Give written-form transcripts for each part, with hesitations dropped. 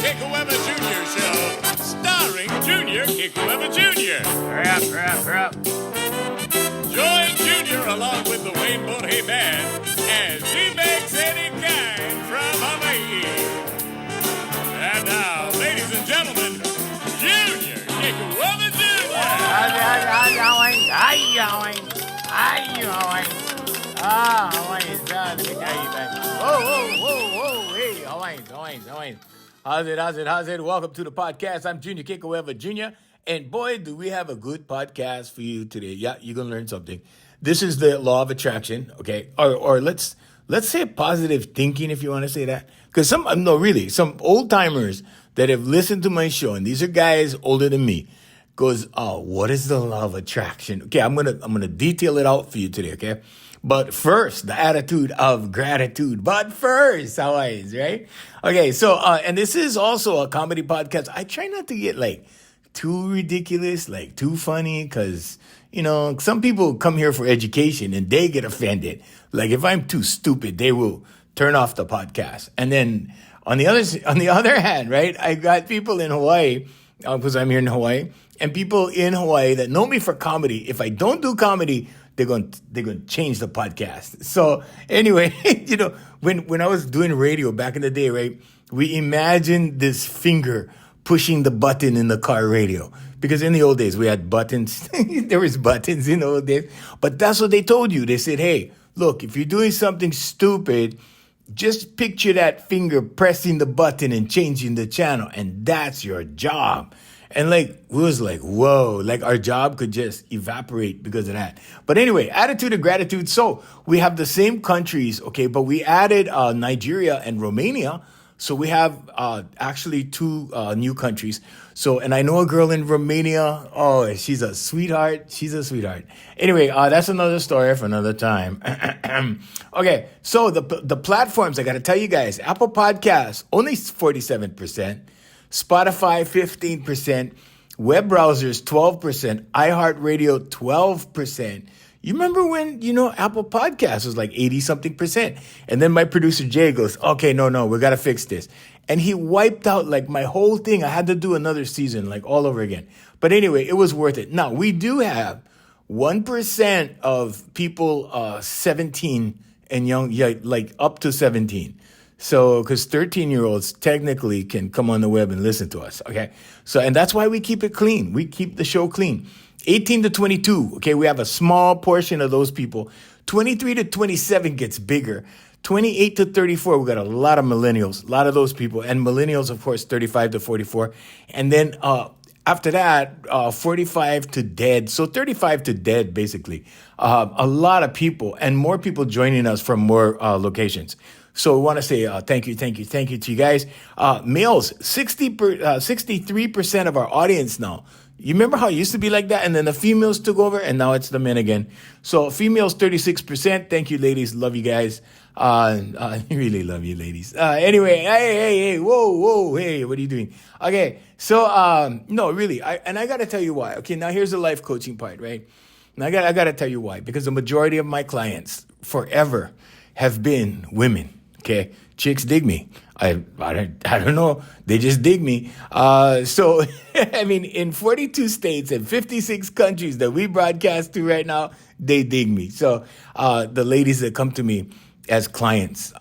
Kekuewa Jr. Show, starring Junior Kekuewa Jr. Hurry up. Join Junior along with the Wayne Borje Band as he makes any kind from Hawaii. And now, ladies and gentlemen, Junior Kekuewa Jr. How you going? Hawaii's done. Whoa. Hey, Hawaii's. How's it? Welcome to the podcast. I'm Junior Kekuewa Jr. And boy, do we have a good podcast for you today. Yeah, you're going to learn something. This is the law of attraction, okay? Or let's say positive thinking, if you want to say that. Because some old timers that have listened to my show, and these are guys older than me, goes, oh, what is the law of attraction? Okay, I'm gonna detail it out for you today, okay? But first, the attitude of gratitude. But first, Hawaii's, right? Okay, so, and this is also a comedy podcast. I try not to get too ridiculous, too funny, because, some people come here for education and they get offended. If I'm too stupid, they will turn off the podcast. And then on the other hand, right, I got people in Hawaii, because I'm here in Hawaii, and people in Hawaii that know me for comedy. If I don't do comedy, they're going to change the podcast. So anyway, when I was doing radio back in the day, right, we imagined this finger pushing the button in the car radio. Because in the old days, we had buttons. There was buttons in the old days. But that's what they told you. They said, hey, look, if you're doing something stupid, just picture that finger pressing the button and changing the channel. And that's your job. And we was whoa, our job could just evaporate because of that. But anyway, attitude of gratitude. So we have the same countries, okay, but we added Nigeria and Romania. So we have actually two new countries. So, and I know a girl in Romania. Oh, she's a sweetheart. Anyway, that's another story for another time. Okay, so the platforms, I got to tell you guys, Apple Podcasts, only 47%. Spotify, 15%. Web browsers, 12%. iHeartRadio, 12%. You remember when, Apple Podcasts was 80-something percent. And then my producer, Jay, goes, okay, no, we got to fix this. And he wiped out my whole thing. I had to do another season, all over again. But anyway, it was worth it. Now, we do have 1% of people 17 and young, up to 17. So, because 13-year-olds technically can come on the web and listen to us, okay? So, and that's why we keep it clean. We keep the show clean. 18 to 22, okay, we have a small portion of those people. 23 to 27 gets bigger. 28 to 34, we got a lot of millennials, a lot of those people. And millennials, of course, 35 to 44. And then after that, 45 to dead. So 35 to dead, basically. A lot of people and more people joining us from more locations. So we want to say thank you to you guys. Males, 63% of our audience now. You remember how it used to be like that? And then the females took over, and now it's the men again. So females, 36%. Thank you, ladies. Love you guys. Really love you, ladies. Anyway, hey, whoa, hey, what are you doing? Okay, so no, really, I got to tell you why. Okay, now here's the life coaching part, right? Now I got to tell you why. Because the majority of my clients forever have been women. Okay, chicks dig me. I don't know. They just dig me. So, I mean, in 42 states and 56 countries that we broadcast to right now, they dig me. So, the ladies that come to me as clients,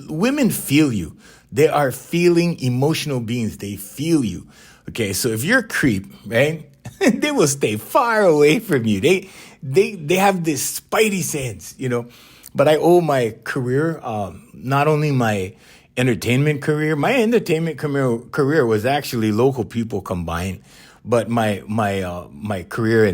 women feel you. They are feeling emotional beings. They feel you. Okay, so if you're a creep, right, they will stay far away from you. They have this spidey sense, But I owe my career, not only my entertainment career. My entertainment career was actually local people combined, but my career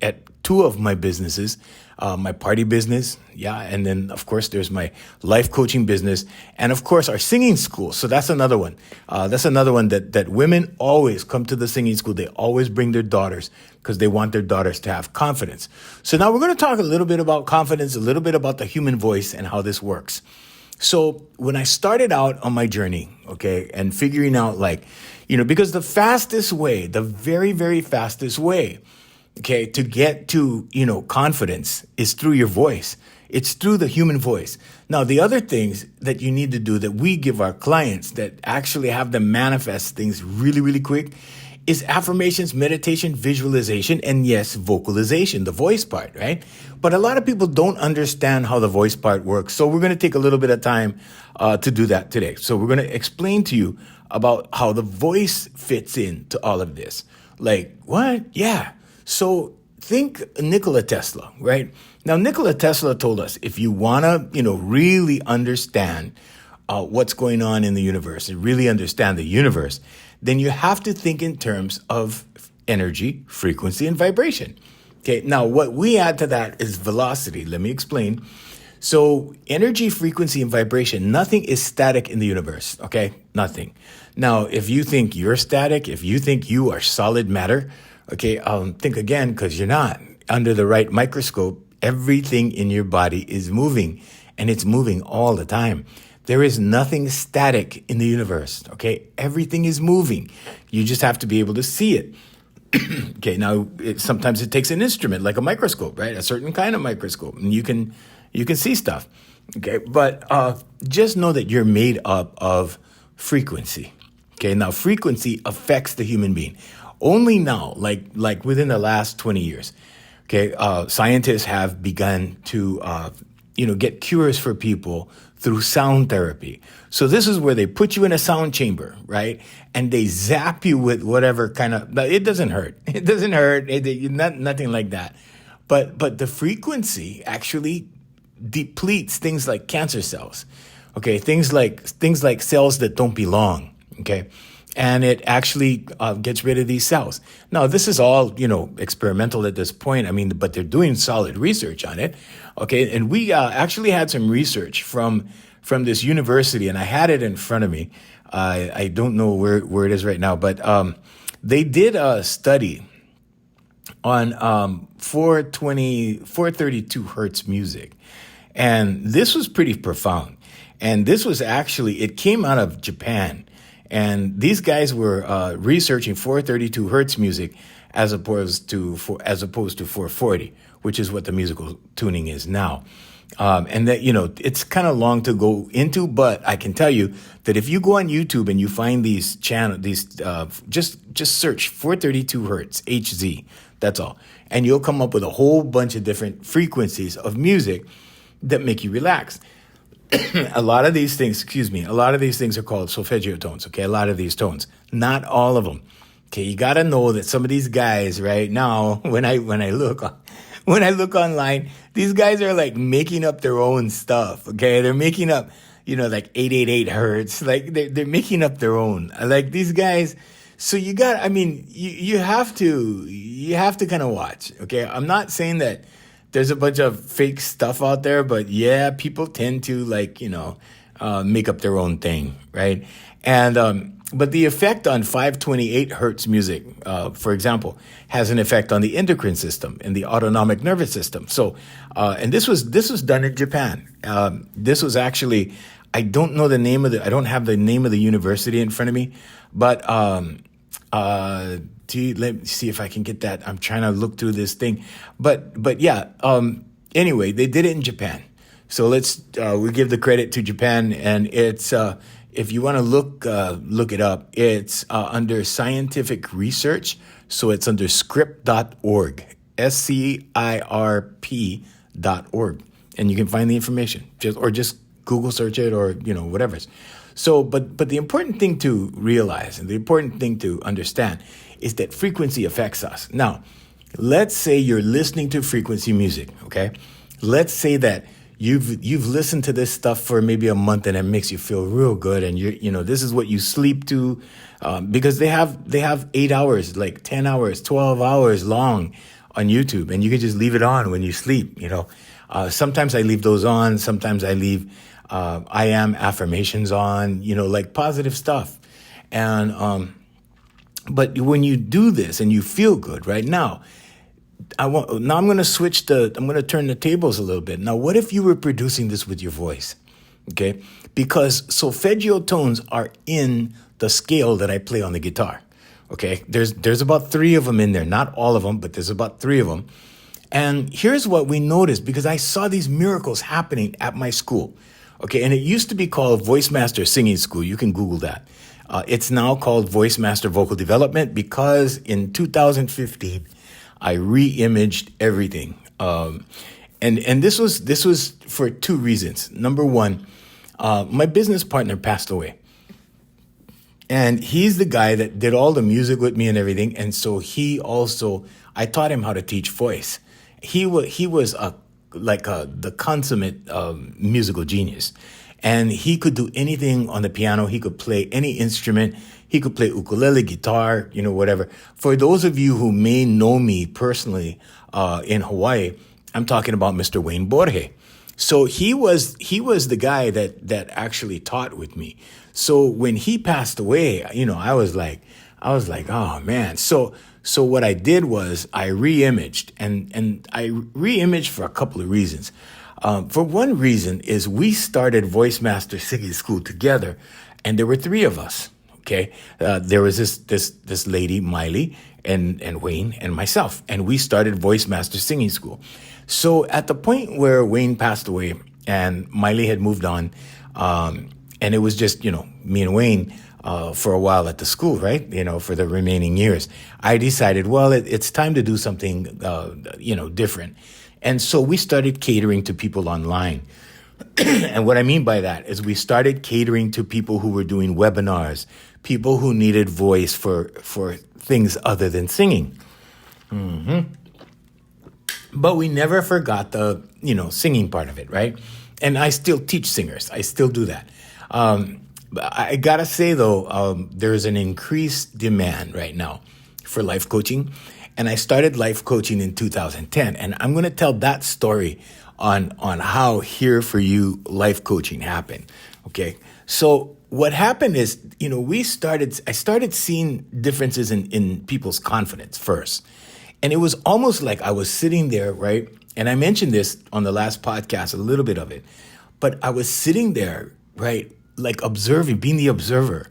at two of my businesses, my party business, and then of course there's my life coaching business, and of course our singing school. So that's another one. That women always come to the singing school. They always bring their daughters because they want their daughters to have confidence. So now we're going to talk a little bit about confidence, a little bit about the human voice and how this works. So when I started out on my journey, okay, and figuring out because the fastest way, the very, very fastest way okay, to get to, confidence is through your voice. It's through the human voice. Now, the other things that you need to do that we give our clients that actually have them manifest things really, really quick is affirmations, meditation, visualization, and yes, vocalization, the voice part, right? But a lot of people don't understand how the voice part works. So we're going to take a little bit of time to do that today. So we're going to explain to you about how the voice fits into all of this. Like, what? Yeah. So think Nikola Tesla, right? Now, Nikola Tesla told us if you want to, really understand what's going on in the universe and really understand the universe, then you have to think in terms of energy, frequency, and vibration. Okay, now what we add to that is velocity. Let me explain. So energy, frequency, and vibration, nothing is static in the universe, okay? Nothing. Now, if you think you're static, if you think you are solid matter, okay, think again, because you're not. Under the right microscope, everything in your body is moving, and it's moving all the time. There is nothing static in the universe, okay? Everything is moving. You just have to be able to see it. Okay, now sometimes it takes an instrument like a microscope, right? A certain kind of microscope, and you can see stuff. Okay, but just know that you're made up of frequency. Okay, now frequency affects the human being. Only now, like within the last 20 years, okay, scientists have begun to get cures for people through sound therapy. So this is where they put you in a sound chamber, right? And they zap you with whatever kind of, it doesn't hurt. It doesn't hurt. Nothing like that. But the frequency actually depletes things like cancer cells. Okay, things like cells that don't belong. Okay. And it actually gets rid of these cells. Now, this is all, experimental at this point. I mean, but they're doing solid research on it. Okay. And we actually had some research from this university, and I had it in front of me. I don't know where it is right now, but they did a study on 432 hertz music. And this was pretty profound. And this was actually, it came out of Japan. And these guys were researching 432 hertz music as opposed to 440, which is what the musical tuning is now. And that, it's kind of long to go into, but I can tell you that if you go on YouTube and you find these just search 432 hertz HZ, that's all. And you'll come up with a whole bunch of different frequencies of music that make you relax. A lot of these things are called solfeggio tones, okay? A lot of these tones, not all of them. Okay, you got to know that some of these guys right now, when I look online, these guys are like making up their own stuff, okay? They're making up, like 888 hertz. Like they're making up their own. Like these guys. So you have to kind of watch, okay? I'm not saying that there's a bunch of fake stuff out there, but yeah, people tend to make up their own thing, right? And but the effect on 528 hertz music, for example, has an effect on the endocrine system and the autonomic nervous system. So, and this was done in Japan. This was actually, I don't have the name of the university in front of me, but let me see if I can get that. I'm trying to look through this thing, but yeah. Anyway, they did it in Japan. So we give the credit to Japan, and it's if you want to look it up, it's under scientific research. So it's under scrip.org, SCIRP.org, and you can find the information. Just Google search it, or whatever. So, but the important thing to realize and the important thing to understand is that frequency affects us. Now, let's say you're listening to frequency music, okay? Let's say that you've listened to this stuff for maybe a month and it makes you feel real good, and this is what you sleep to, because they have 8 hours, like 10 hours, 12 hours long on YouTube, and you can just leave it on when you sleep. Sometimes I leave those on. Sometimes I leave I am affirmations on, like positive stuff, and but when you do this and you feel good right now, I'm going to turn the tables a little bit. Now, what if you were producing this with your voice? Okay. Because solfeggio tones are in the scale that I play on the guitar. Okay, there's about 3 of them in there, not all of them, but there's about 3 of them. And here's what we noticed, because I saw these miracles happening at my school. Okay, and it used to be called Voice Master Singing School. You can Google that. It's now called Voice Master Vocal Development, because in 2015, I re-imaged everything. And this was for 2 reasons. Number one, my business partner passed away. And he's the guy that did all the music with me and everything. And so I taught him how to teach voice. He was the consummate musical genius. And he could do anything on the piano. He could play any instrument. He could play ukulele, guitar, whatever. For those of you who may know me personally in Hawaii, I'm talking about Mr. Wayne Borge. So he was the guy that actually taught with me. So when he passed away, I was like, oh man. So what I did was I re-imaged, and I re-imaged for a couple of reasons. For one reason is we started Voice Master Singing School together, and there were 3 of us. Okay, there was this lady, Miley, and Wayne and myself, and we started Voice Master Singing School. So at the point where Wayne passed away and Miley had moved on, and it was just me and Wayne for a while at the school, right? For the remaining years, I decided, well, it's time to do something different, and so we started catering to people online. And what I mean by that is we started catering to people who were doing webinars, people who needed voice for things other than singing. But we never forgot the, singing part of it, right? And I still teach singers. I still do that. But I gotta say, though, there's an increased demand right now for life coaching. And I started life coaching in 2010. And I'm going to tell that story on how Here For You life coaching happened. Okay. So what happened is, I started seeing differences in people's confidence first. And it was almost like I was sitting there, right? And I mentioned this on the last podcast, a little bit of it, but I was sitting there, right? Like observing, being the observer.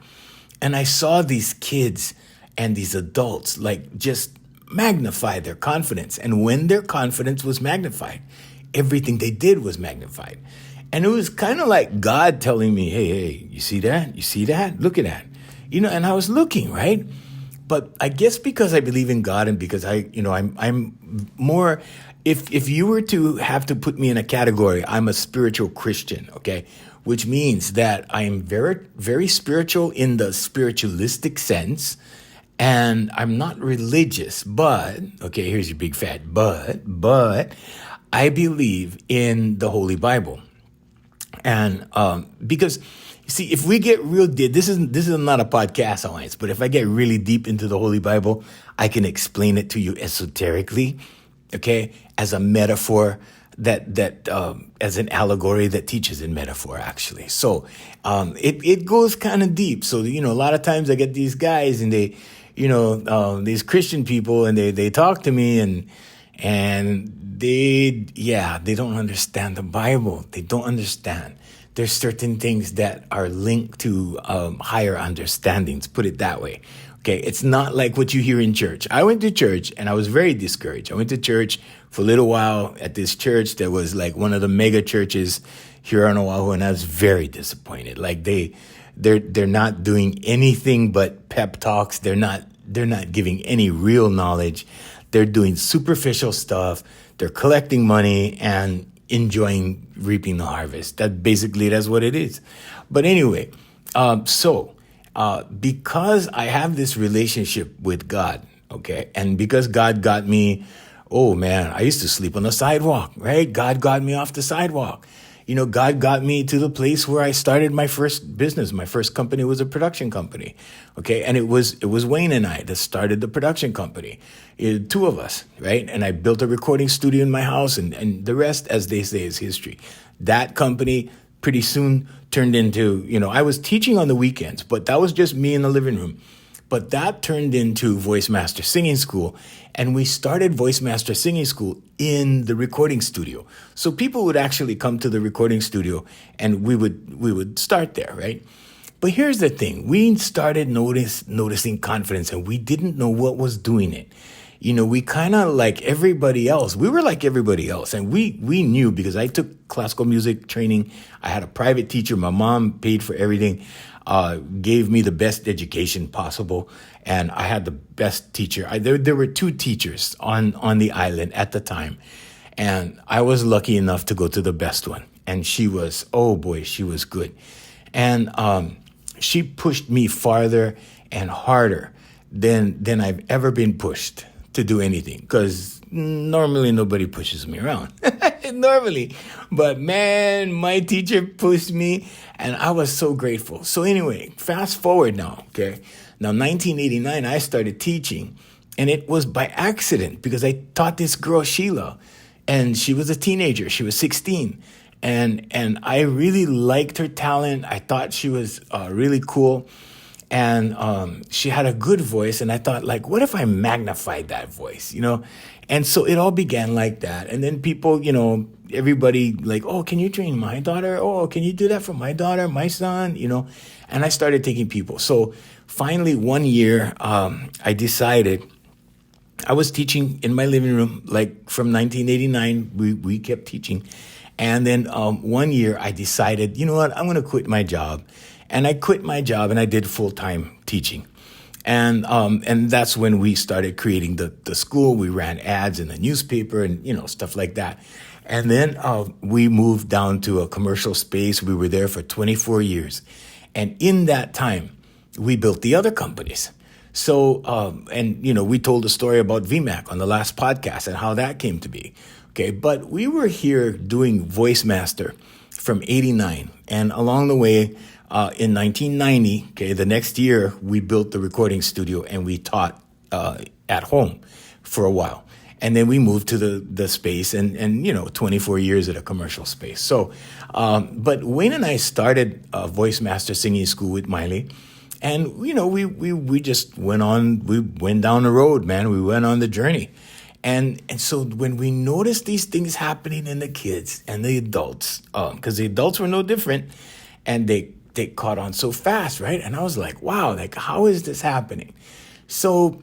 And I saw these kids and these adults like just magnify their confidence. And when their confidence was magnified, everything they did was magnified. And it was kind of like God telling me, hey, you see that? You see that? Look at that. And I was looking, right? But I guess because I believe in God and because I'm more, if you were to have to put me in a category, I'm a spiritual Christian, okay? Which means that I am very, very spiritual in the spiritualistic sense. And I'm not religious, but, okay, here's your big fat but I believe in the Holy Bible. And because, you see, if we get real deep, this is not a podcast alliance, but if I get really deep into the Holy Bible, I can explain it to you esoterically, okay, as a metaphor that as an allegory that teaches in metaphor, actually. So it goes kind of deep. So, a lot of times I get these guys and they, these Christian people, and they talk to me and they don't understand the Bible. They don't understand. There's certain things that are linked to higher understandings, put it that way. Okay, it's not like what you hear in church. I went to church and I was very discouraged. I went to church for a little while at this church that was like one of the mega churches here on Oahu, and I was very disappointed. Like they're not doing anything but pep talks. They're not giving any real knowledge. They're doing superficial stuff. They're collecting money and enjoying reaping the harvest. That's what it is. But anyway, because I have this relationship with God, okay, and because God got me, oh man, I used to sleep on the sidewalk, right? God got me off the sidewalk. God got me to the place where I started my first business. My first company was a production company, okay? And it was Wayne and I that started the production company, 2 of us, right? And I built a recording studio in my house, and the rest, as they say, is history. That company pretty soon turned into, I was teaching on the weekends, but that was just me in the living room. But that turned into Voice Master Singing School, and we started Voice Master Singing School in the recording studio. So people would actually come to the recording studio, and we would start there, right? But here's the thing. We started noticing confidence, and we didn't know what was doing it. We kind of like everybody else. We were like everybody else. And we knew, because I took classical music training. I had a private teacher. My mom paid for everything, gave me the best education possible. And I had the best teacher. There were two teachers on the island at the time. And I was lucky enough to go to the best one. And she was, oh boy, she was good. And she pushed me farther and harder than I've ever been pushed to do anything, because normally nobody pushes me around. Normally. But man, my teacher pushed me, and I was so grateful. So anyway, fast forward now, okay? Now, 1989, I started teaching, and it was by accident, because I taught this girl, Sheila, and she was a teenager. She was 16. And I really liked her talent. I thought she was really cool. And she had a good voice. And I thought, like, what if I magnified that voice, And so it all began like that. And then people, everybody like, oh, can you train my daughter? Oh, can you do that for my daughter, my son? And I started taking people. So finally, one year, I decided, I was teaching in my living room, like from 1989, we kept teaching. And then one year I decided, you know what, I'm going to quit my job. And I quit my job and I did full-time teaching. And that's when we started creating the school. We ran ads in the newspaper and, stuff like that. And then we moved down to a commercial space. We were there for 24 years. And in that time, we built the other companies. So, we told the story about VMAC on the last podcast and how that came to be. Okay, but we were here doing Voice Master from 89. And along the way, in 1990, okay, the next year, we built the recording studio and we taught at home for a while. And then we moved to the space and 24 years at a commercial space. So, but Wayne and I started Voice Master Singing School with Miley. And, we just went down the road, man. We went on the journey. And so when we noticed these things happening in the kids and the adults, because the adults were no different, and they caught on so fast, right? And I was like, wow, like, how is this happening? So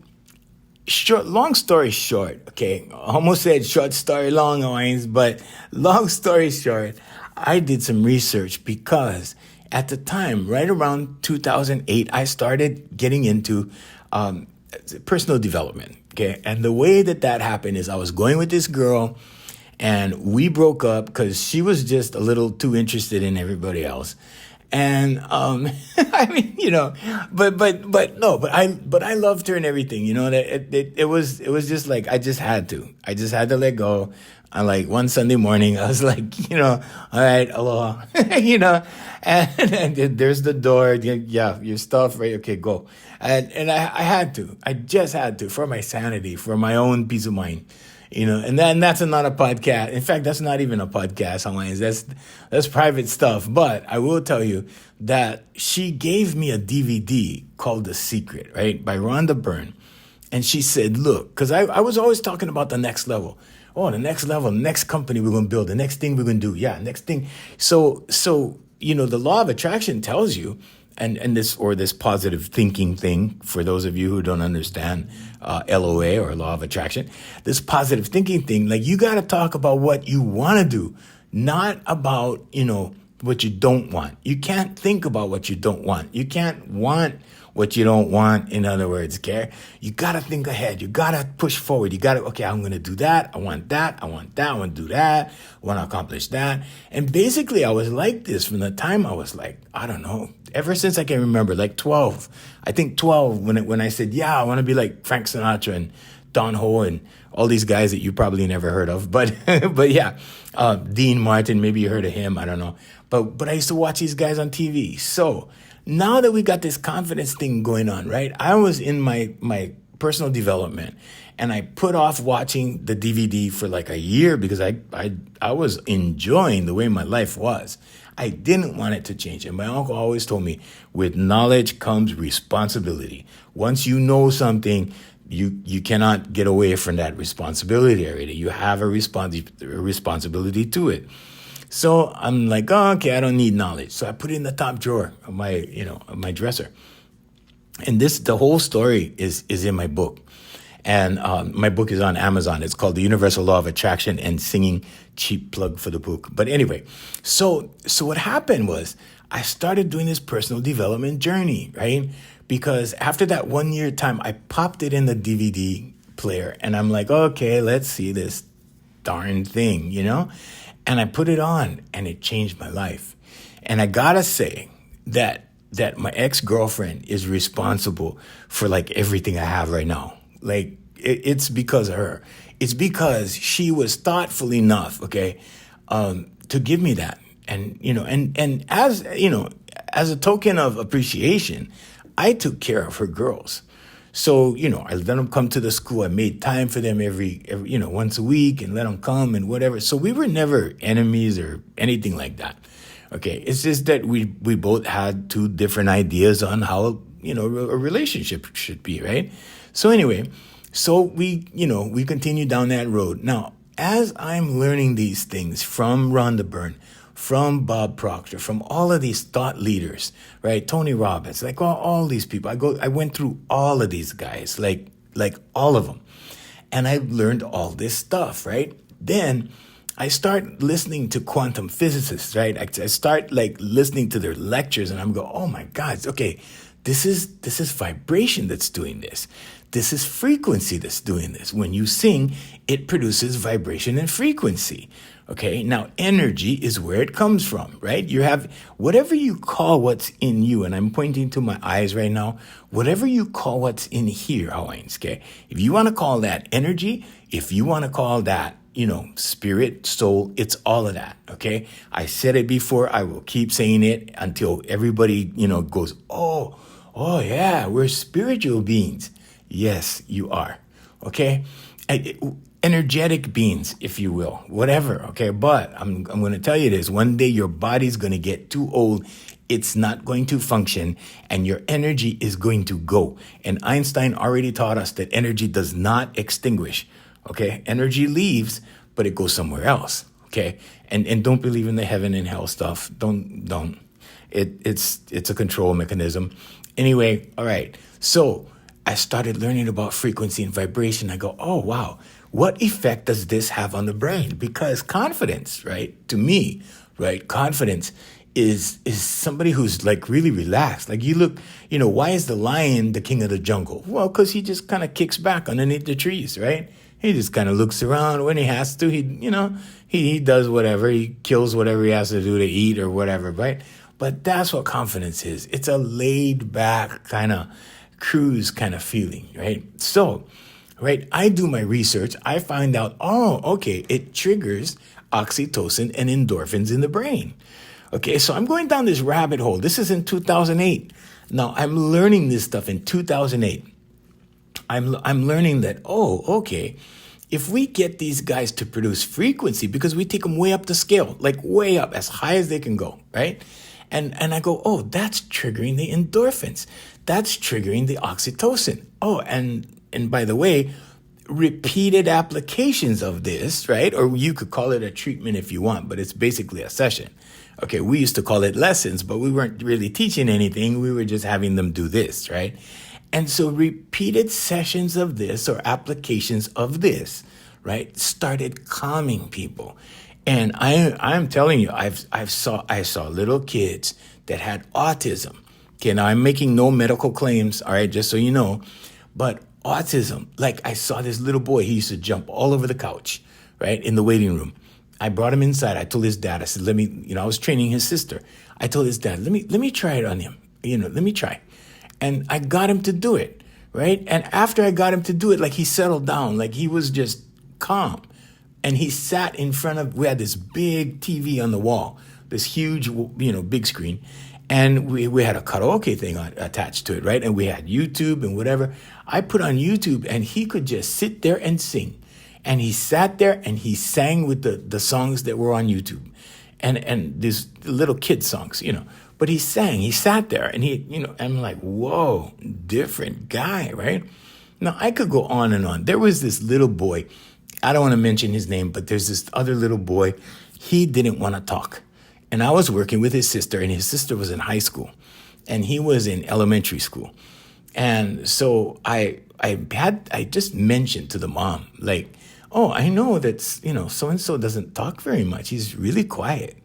long story short, okay, I almost said short story long, Owens, but long story short, I did some research because at the time, right around 2008, I started getting into personal development. Okay, and the way that happened is I was going with this girl, and we broke up because she was just a little too interested in everybody else. And I mean, but I loved her and everything. It was just like I just had to let go. And like one Sunday morning, I was like, all right, aloha, and there's the door. Yeah, your stuff, right? Okay, go. And I just had to, for my sanity, for my own peace of mind, and that's not a podcast. In fact, that's not even a podcast, Hawaiians. That's private stuff. But I will tell you that she gave me a DVD called The Secret, right, by Rhonda Byrne. And she said, look, because I was always talking about the next level. Oh, the next level, next company we're going to build, the next thing we're going to do. Yeah, next thing. So the law of attraction tells you, and this positive thinking thing, for those of you who don't understand LOA or law of attraction, this positive thinking thing, like you got to talk about what you want to do, not about, what you don't want. You can't think about what you don't want. You can't want what you don't want, in other words, okay? You got to think ahead. You got to push forward. You got to, okay, I'm going to do that. I want that. I want that. I want to do that. I want to accomplish that. And basically, I was like this from the time I was like, I don't know, ever since I can remember, like 12. I think 12 when I said, yeah, I want to be like Frank Sinatra and Don Ho and all these guys that you probably never heard of. But yeah, Dean Martin, maybe you heard of him. I don't know. But I used to watch these guys on TV. So now that we got this confidence thing going on, right? I was in my personal development, and I put off watching the DVD for like a year because I was enjoying the way my life was. I didn't want it to change. And my uncle always told me, with knowledge comes responsibility. Once you know something, you cannot get away from that responsibility already. You have a responsibility to it. So I'm like, oh, okay, I don't need knowledge. So I put it in the top drawer of my, of my dresser. And the whole story is in my book. And my book is on Amazon. It's called The Universal Law of Attraction and Singing. Cheap plug for the book. But anyway, so what happened was I started doing this personal development journey, right? Because after that 1 year time, I popped it in the DVD player and I'm like, okay, let's see this darn thing, And I put it on and it changed my life. And I gotta say that my ex-girlfriend is responsible for like everything I have right now. Like it's because of her. It's because she was thoughtful enough, okay, to give me that. And, and as a token of appreciation, I took care of her girls. So, I let them come to the school. I made time for them every once a week and let them come and whatever. So we were never enemies or anything like that. Okay. It's just that we both had two different ideas on how, a relationship should be, right? So anyway, we continue down that road. Now, as I'm learning these things from Rhonda Byrne, from Bob Proctor, from all of these thought leaders, right? Tony Robbins, like all these people. I went through all of these guys, like all of them. And I learned all this stuff, right? Then I start listening to quantum physicists, right? I start like listening to their lectures and I'm going, oh my God, okay, this is vibration that's doing this. This is frequency that's doing this. When you sing, it produces vibration and frequency. Okay, now energy is where it comes from, right? You have whatever you call what's in you, and I'm pointing to my eyes right now, whatever you call what's in here, Hawaiians, okay? If you want to call that energy, if you want to call that, spirit, soul, it's all of that, okay? I said it before, I will keep saying it until everybody, goes, oh yeah, we're spiritual beings. Yes, you are, okay? Energetic beings, if you will, whatever, okay? But I'm going to tell you this. One day your body's going to get too old. It's not going to function and your energy is going to go. And Einstein already taught us that energy does not extinguish, okay? Energy leaves, but it goes somewhere else, okay? And don't believe in the heaven and hell stuff. Don't. It's a control mechanism. Anyway, all right. So I started learning about frequency and vibration. I go, oh, wow. What effect does this have on the brain? Because confidence, right, to me, right, confidence is somebody who's like really relaxed. Like you look, why is the lion the king of the jungle? Well, because he just kind of kicks back underneath the trees, right? He just kind of looks around when he has to. He does whatever. He kills whatever he has to do to eat or whatever, right? But that's what confidence is. It's a laid back kind of cruise kind of feeling, right? So, right, I do my research. I find out, it triggers oxytocin and endorphins in the brain. Okay, so I'm going down this rabbit hole. This is in 2008. Now, I'm learning this stuff in 2008. I'm learning that, if we get these guys to produce frequency, because we take them way up the scale, like way up, as high as they can go, right? And I go, that's triggering the endorphins. That's triggering the oxytocin. And by the way, repeated applications of this, right? Or you could call it a treatment if you want, but it's basically a session. Okay, we used to call it lessons, but we weren't really teaching anything. We were just having them do this, right? And so repeated sessions of this or applications of this, right, started calming people. And I'm telling you, I saw little kids that had autism. Okay, now I'm making no medical claims, all right, just so you know, but autism, like I saw this little boy, he used to jump all over the couch, right, in the waiting room. I brought him inside. I told his dad, I said, I was training his sister. I told his dad, let me try it on him, let me try. And I got him to do it, right? And after I got him to do it, like he settled down, like he was just calm. And he sat in front of, we had this big TV on the wall, this huge, big screen. And we had a karaoke thing attached to it, right? And we had YouTube and whatever. I put on YouTube and he could just sit there and sing. And he sat there and he sang with the songs that were on YouTube. And these little kid songs, But he sang, he sat there and I'm like, whoa, different guy, right? Now, I could go on and on. There was this little boy. I don't want to mention his name, but there's this other little boy. he didn't want to talk. And I was working with his sister, and his sister was in high school, and he was in elementary school. And so I just mentioned to the mom, like, oh, I know that's, so-and-so doesn't talk very much. He's really quiet.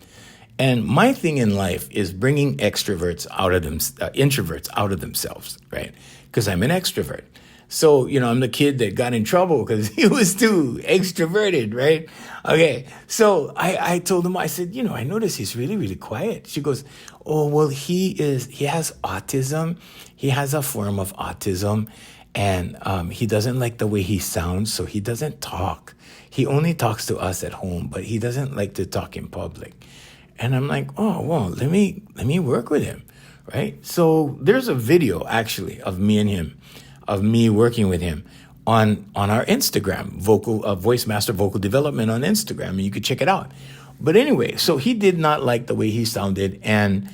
And my thing in life is bringing introverts out of themselves, right? Because I'm an extrovert. So, I'm the kid that got in trouble because he was too extroverted, right? Okay. So I told him, I said, I noticed he's really, really quiet. She goes, oh, well, he has autism. He has a form of autism, and he doesn't like the way he sounds. So he doesn't talk. He only talks to us at home, but he doesn't like to talk in public. And I'm like, oh, well, let me work with him, right? So there's a video actually of me and him, of me working with him on our Instagram, Voice Master Vocal Development on Instagram, and you could check it out. But anyway, so he did not like the way he sounded, and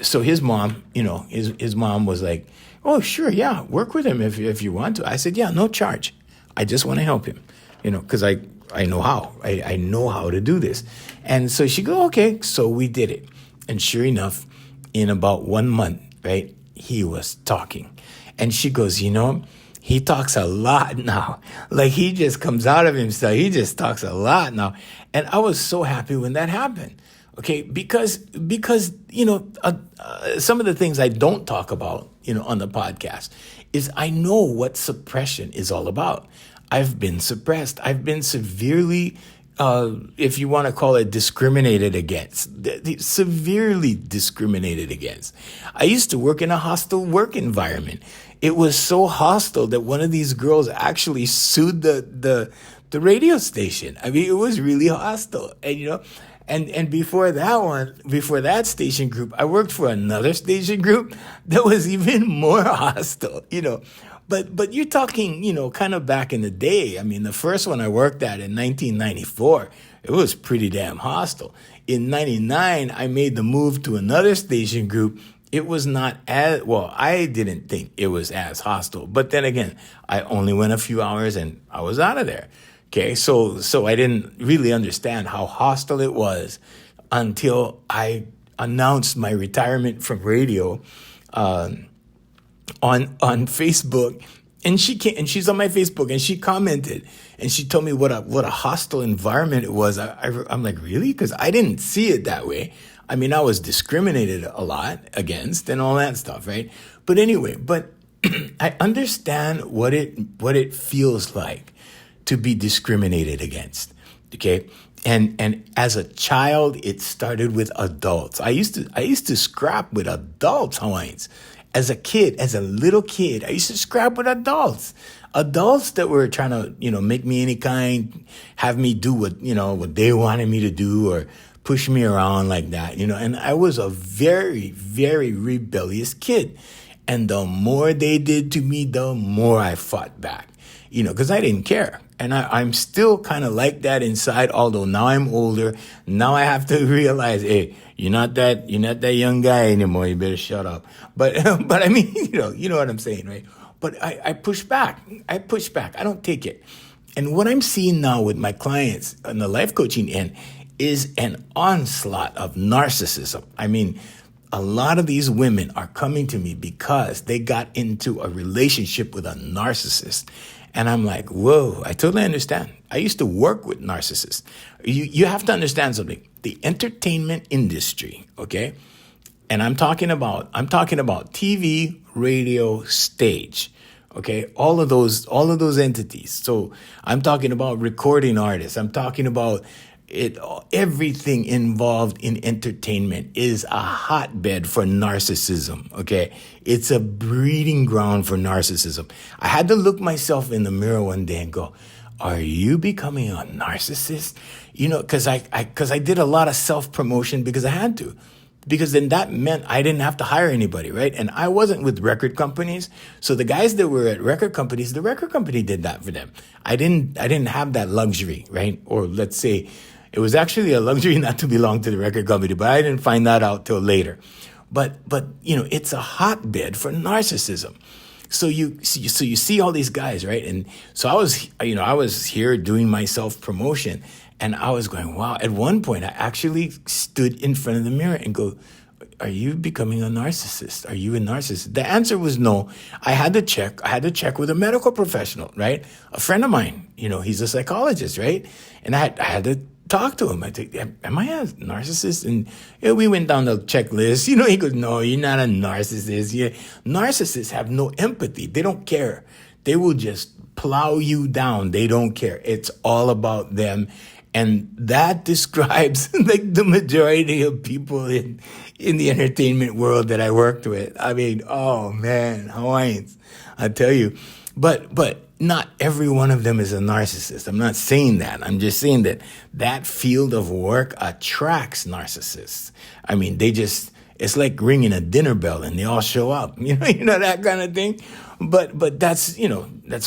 so his mom, his mom was like, oh, sure, yeah, work with him if you want to. I said, yeah, no charge. I just want to help him, because I know how. I know how to do this. And so she go, okay. So we did it. And sure enough, in about 1 month, right, he was talking. And she goes, he talks a lot now. Like, he just comes out of himself. He just talks a lot now. And I was so happy when that happened. Okay, because some of the things I don't talk about, on the podcast is I know what suppression is all about. I've been suppressed. I've been severely, if you want to call it, discriminated against, severely discriminated against. I used to work in a hostile work environment. It was so hostile that one of these girls actually sued the radio station. I mean, it was really hostile. And, and before that station group, I worked for another station group that was even more hostile, But you're talking, kind of back in the day. I mean, the first one I worked at in 1994, it was pretty damn hostile. In 99, I made the move to another station group. It was not as, well, I didn't think it was as hostile. But then again, I only went a few hours and I was out of there. Okay, so I didn't really understand how hostile it was until I announced my retirement from radio on Facebook, and she's on my Facebook, and she commented, and she told me what a hostile environment it was. I'm like, really? Because I didn't see it that way. I mean, I was discriminated a lot against and all that stuff, right? But anyway, I understand what it feels like to be discriminated against. Okay. And as a child, it started with adults. I used to scrap with adults, Hawaiians. As a little kid, I used to scrap with adults that were trying to, make me any kind, have me do what they wanted me to do, or push me around like that, and I was a very, very rebellious kid. And the more they did to me, the more I fought back, because I didn't care. And I'm still kind of like that inside, although now I'm older. Now I have to realize, hey, you're not that young guy anymore. You better shut up. But I mean, you know what I'm saying, right? But I push back. I don't take it. And what I'm seeing now with my clients on the life coaching end is an onslaught of narcissism. I mean, a lot of these women are coming to me because they got into a relationship with a narcissist. And I'm like, whoa, I totally understand. I used to work with narcissists. You have to understand something. The entertainment industry, okay? And I'm talking about TV, radio, stage, okay? All of those entities. So I'm talking about recording artists. I'm talking about it. Everything involved in entertainment is a hotbed for narcissism, okay? It's a breeding ground for narcissism. I had to look myself in the mirror one day and go, are you becoming a narcissist? Because I did a lot of self-promotion because I had to. Because then that meant I didn't have to hire anybody, right? And I wasn't with record companies. So the guys that were at record companies, the record company did that for them. I didn't have that luxury, right? Or let's say it was actually a luxury not to belong to the record company, but I didn't find that out till later. But it's a hotbed for narcissism. So you see all these guys, right? And so I was here doing my self-promotion, And I was going, wow. At one point, I actually stood in front of the mirror and go, are you becoming a narcissist? Are you a narcissist? The answer was no. I had to check with a medical professional, right? A friend of mine, he's a psychologist, right? And I had to talk to him. I think, am I a narcissist? And we went down the checklist. He goes, no, you're not a narcissist. Yeah. Narcissists have no empathy. They don't care. They will just plow you down. They don't care. It's all about them. And that describes like the majority of people in the entertainment world that I worked with. I mean, oh man, Hawaiians, I tell you. But not every one of them is a narcissist. I'm not saying that. I'm just saying that field of work attracts narcissists. I mean, it's like ringing a dinner bell and they all show up, that kind of thing. But that's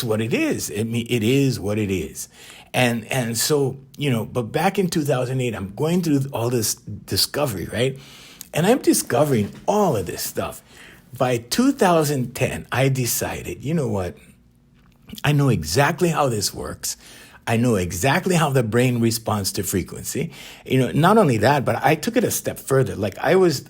what it is. I mean, it is what it is. And so, but back in 2008, I'm going through all this discovery, right? And I'm discovering all of this stuff. By 2010, I decided, you know what? I know exactly how this works. I know exactly how the brain responds to frequency. Not only that, but I took it a step further. Like I was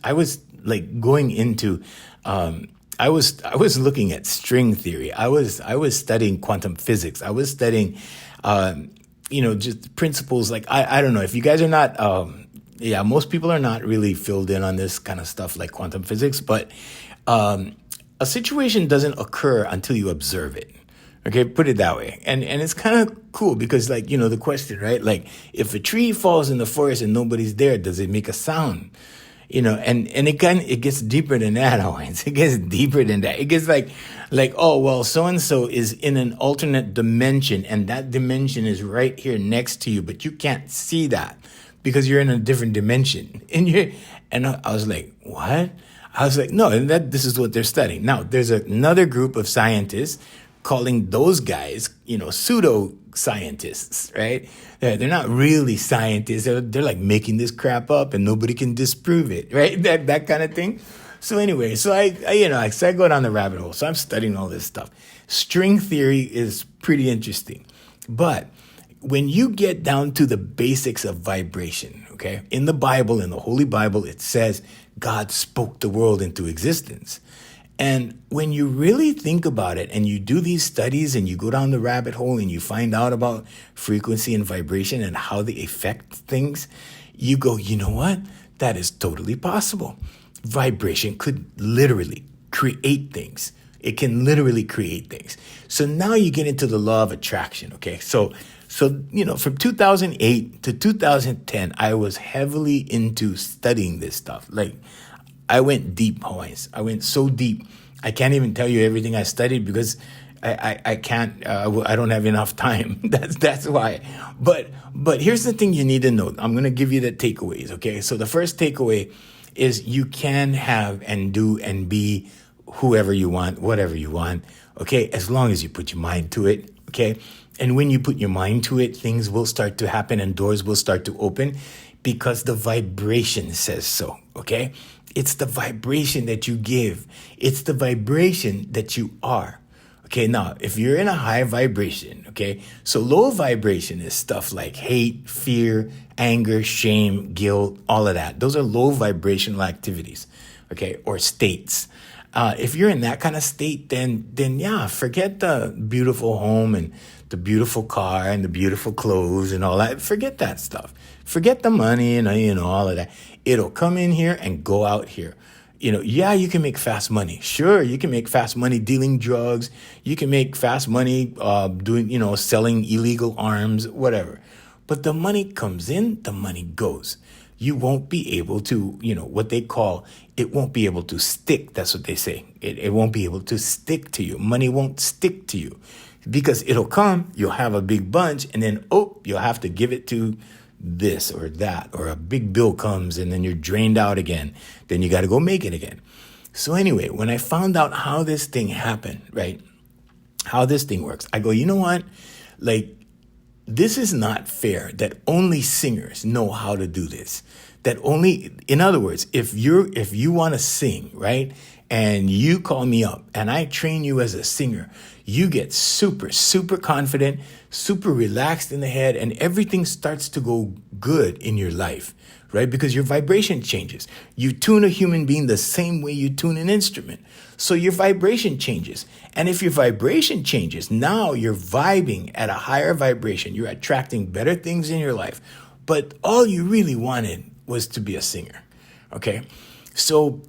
like going into, I was looking at string theory. I was studying quantum physics. I was studying, just principles. Like I don't know if you guys are not, most people are not really filled in on this kind of stuff like quantum physics. But a situation doesn't occur until you observe it. Okay, put it that way. And it's kind of cool because like, the question, right? Like if a tree falls in the forest and nobody's there, does it make a sound? And it gets deeper than that, Hawaiians. It gets deeper than that. It gets like, oh, well, so-and-so is in an alternate dimension and that dimension is right here next to you, but you can't see that because you're in a different dimension. And I was like, what? I was like, no, this is what they're studying. Now, there's another group of scientists calling those guys, pseudo scientists, right? They're not really scientists. They're like making this crap up and nobody can disprove it, right? That kind of thing. So anyway, so I go down the rabbit hole. So I'm studying all this stuff. String theory is pretty interesting. But when you get down to the basics of vibration, okay? In the Bible, in the Holy Bible, it says God spoke the world into existence. And when you really think about it and you do these studies and you go down the rabbit hole and you find out about frequency and vibration and how they affect things, you go, you know what? That is totally possible. Vibration could literally create things. It can literally create things. So now you get into the law of attraction, okay? So from 2008 to 2010, I was heavily into studying this stuff. Like, I went deep, Hawaiians. I went so deep. I can't even tell you everything I studied because I can't. I don't have enough time. That's why. But here's the thing you need to know. I'm going to give you the takeaways. Okay. So the first takeaway is you can have and do and be whoever you want, whatever you want. Okay. As long as you put your mind to it. Okay. And when you put your mind to it, things will start to happen and doors will start to open because the vibration says so. Okay. It's the vibration that you give. It's the vibration that you are. Okay, now, if you're in a high vibration, okay, so low vibration is stuff like hate, fear, anger, shame, guilt, all of that. Those are low vibrational activities, okay, or states. If you're in that kind of state, then yeah, forget the beautiful home and the beautiful car and the beautiful clothes and all that. Forget that stuff. Forget the money and all of that. It'll come in here and go out here. Yeah, you can make fast money. Sure, you can make fast money dealing drugs. You can make fast money doing, selling illegal arms, whatever. But the money comes in, the money goes. You won't be able to, what they call, it won't be able to stick. That's what they say. It won't be able to stick to you. Money won't stick to you because it'll come, you'll have a big bunch, and then, you'll have to give it to this or that, or a big bill comes and then you're drained out again. Then you got to go make it again. So anyway, when I found out how this thing happened, right, how this thing works, I go, you know what? Like, this is not fair that only singers know how to do this. that only, in other words, if you want to sing, right? And you call me up and I train you as a singer, you get super, super confident, super relaxed in the head, and everything starts to go good in your life, right? Because your vibration changes. You tune a human being the same way you tune an instrument. So your vibration changes. And if your vibration changes, now you're vibing at a higher vibration. You're attracting better things in your life. But all you really wanted was to be a singer, okay? So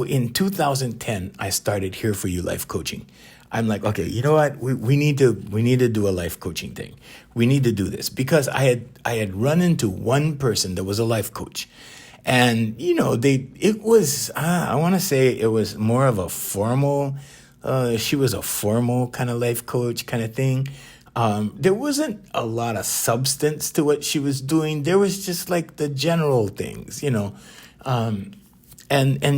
in 2010, I started Here For You Life Coaching. I'm like, okay, you know what? We need to do a life coaching thing. We need to do this because I had run into one person that was a life coach, and it was I want to say it was more of a formal. She was a formal kind of life coach kind of thing. There wasn't a lot of substance to what she was doing. There was just like the general things, and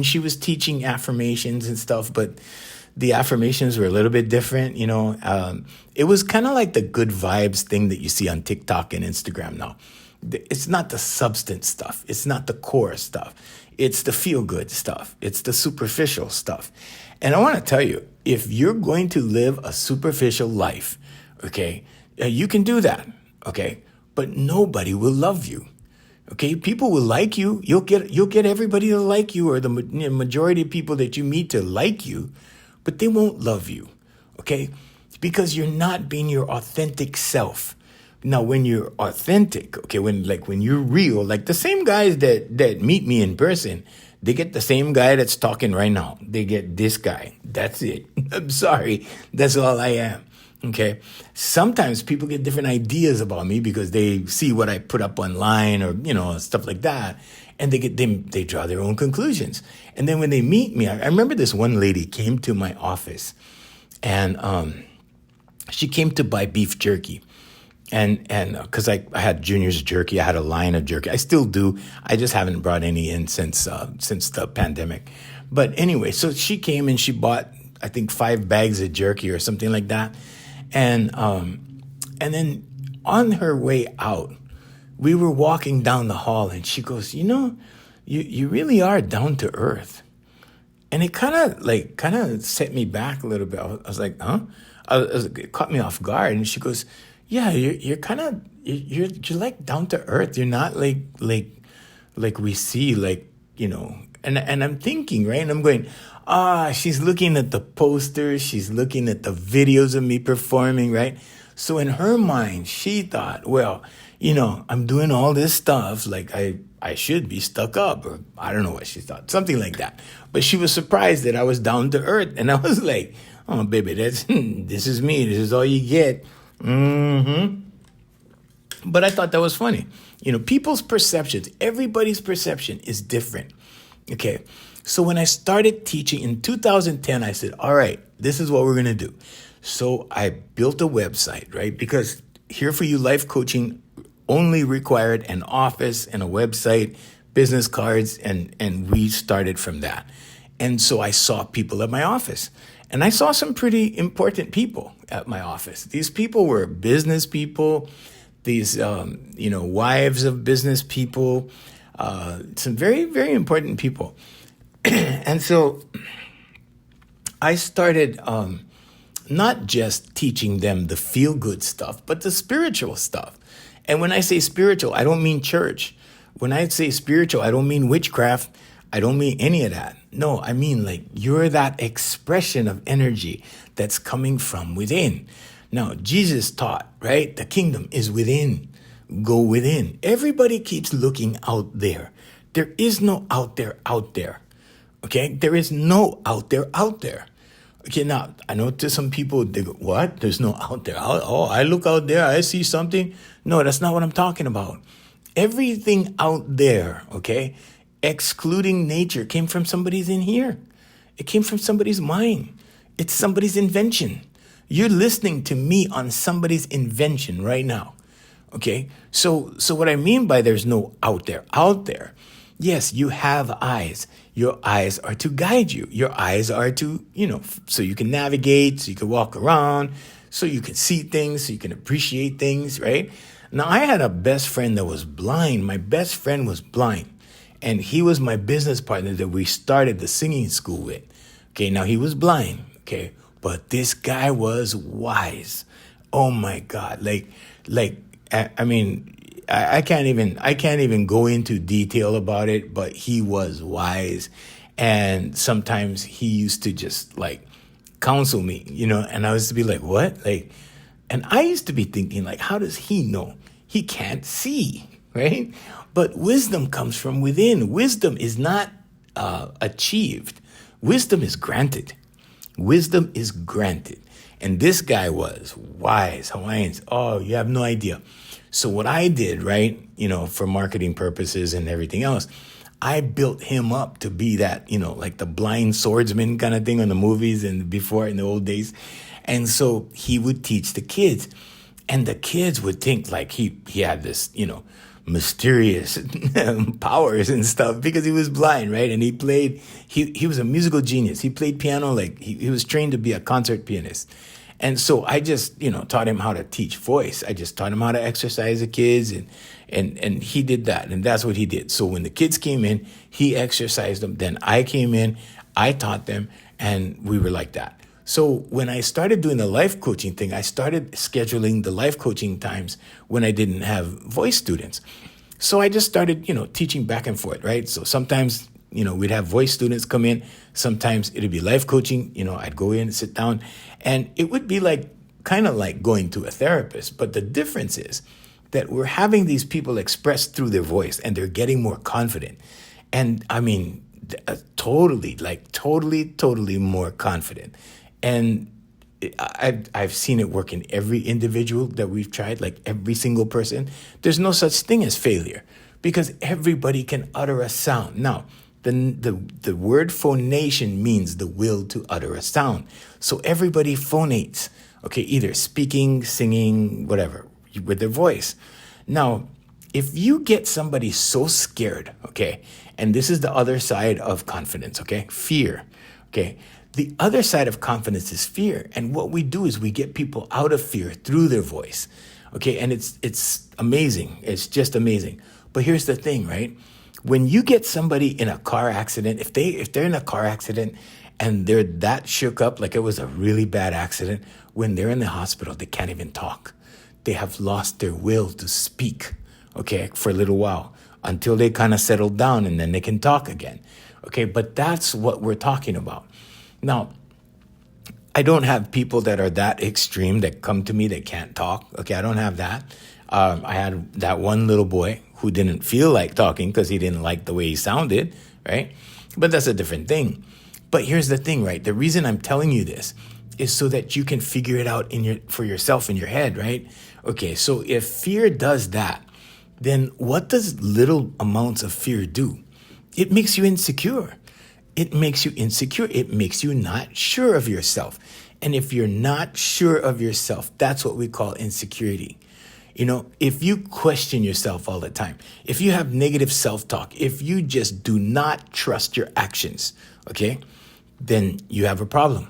she was teaching affirmations and stuff, but the affirmations were a little bit different, It was kind of like the good vibes thing that you see on TikTok and Instagram now. It's not the substance stuff. It's not the core stuff. It's the feel-good stuff. It's the superficial stuff. And I want to tell you, if you're going to live a superficial life, okay, you can do that, okay? But nobody will love you. Okay, people will like you. You'll get everybody to like you, or the majority of people that you meet to like you, but they won't love you, okay? Because you're not being your authentic self. Now, when you're authentic, okay, when you're real, like the same guys that meet me in person, they get the same guy that's talking right now. They get this guy. That's it. I'm sorry. That's all I am. Okay. Sometimes people get different ideas about me because they see what I put up online or, stuff like that. And they draw their own conclusions. And then when they meet me, I remember this one lady came to my office, and she came to buy beef jerky. And because I had Junior's jerky, I had a line of jerky. I still do. I just haven't brought any in since the pandemic. But anyway, so she came and she bought, I think, 5 bags of jerky or something like that. And then on her way out, we were walking down the hall, and she goes, you really are down to earth. And it kind of set me back a little bit. I was like, huh? It caught me off guard. And she goes, yeah, you're like down to earth. You're not like we see, and I'm thinking, right? And I'm going, she's looking at the posters. She's looking at the videos of me performing, right? So in her mind, she thought, well, I'm doing all this stuff, like I should be stuck up, or I don't know what she thought, something like that. But she was surprised that I was down to earth. And I was like, oh, baby, this is me. This is all you get. Mm-hmm. But I thought that was funny. People's perceptions, everybody's perception is different. Okay. So when I started teaching in 2010, I said, all right, this is what we're going to do. So I built a website, right? Because Here For You Life Coaching only required an office and a website, business cards, and we started from that. And so I saw people at my office, and I saw some pretty important people at my office. These people were business people, these, wives of business people, some very, very important people. And so I started not just teaching them the feel-good stuff, but the spiritual stuff. And when I say spiritual, I don't mean church. When I say spiritual, I don't mean witchcraft. I don't mean any of that. No, I mean like you're that expression of energy that's coming from within. Now, Jesus taught, right? The kingdom is within. Go within. Everybody keeps looking out there. There is no out there, out there. Okay? There is no out there, out there. Okay, now, I know to some people, they go, what? There's no out there. Oh, I look out there, I see something. No, that's not what I'm talking about. Everything out there, okay, excluding nature, came from somebody's in here. It came from somebody's mind. It's somebody's invention. You're listening to me on somebody's invention right now. Okay, so what I mean by there's no out there, yes, you have eyes. Your eyes are to guide you. Your eyes are to, so you can navigate, so you can walk around, so you can see things, so you can appreciate things, right? Now, I had a best friend that was blind. My best friend was blind. And he was my business partner that we started the singing school with. Okay, now he was blind, okay, but this guy was wise. Oh my God. I mean, I can't even go into detail about it, but he was wise. And sometimes he used to just like counsel me, and I used to be like, what? And I used to be thinking like, how does he know? He can't see, right? But wisdom comes from within. Wisdom is not achieved. Wisdom is granted. Wisdom is granted. And this guy was wise. Hawaiians, oh, you have no idea. So what I did, right, for marketing purposes and everything else, I built him up to be that, like the blind swordsman kind of thing on the movies and before in the old days. And so he would teach the kids. And the kids would think like he had this, mysterious powers and stuff because he was blind, right? And he was a musical genius. He played piano like he was trained to be a concert pianist. And so I just, taught him how to teach voice. I just taught him how to exercise the kids and he did that. And that's what he did. So when the kids came in, he exercised them. Then I came in, I taught them, and we were like that. So when I started doing the life coaching thing, I started scheduling the life coaching times when I didn't have voice students. So I just started, teaching back and forth, right? So sometimes, we'd have voice students come in. Sometimes it'd be life coaching. I'd go in and sit down, and it would be like kind of like going to a therapist. But the difference is that we're having these people express through their voice, and they're getting more confident. And I mean, totally more confident. And I've seen it work in every individual that we've tried, like every single person. There's no such thing as failure because everybody can utter a sound. Now, the word phonation means the will to utter a sound. So everybody phonates, okay, either speaking, singing, whatever, with their voice. Now, if you get somebody so scared, okay, and this is the other side of confidence, okay, fear, okay. The other side of confidence is fear. And what we do is we get people out of fear through their voice. Okay. And it's amazing. It's just amazing. But here's the thing, right? When you get somebody in a car accident, if they're in a car accident and they're that shook up, like it was a really bad accident, when they're in the hospital, they can't even talk. They have lost their will to speak, okay, for a little while until they kind of settle down and then they can talk again. Okay. But that's what we're talking about. Now, I don't have people that are that extreme that come to me that can't talk. Okay, I don't have that. I had that one little boy who didn't feel like talking because he didn't like the way he sounded, right? But that's a different thing. But here's the thing, right? The reason I'm telling you this is so that you can figure it out for yourself in your head, right? Okay, so if fear does that, then what does little amounts of fear do? It makes you insecure. It makes you insecure. It makes you not sure of yourself. And if you're not sure of yourself, that's what we call insecurity. If you question yourself all the time, if you have negative self-talk, if you just do not trust your actions, okay, then you have a problem.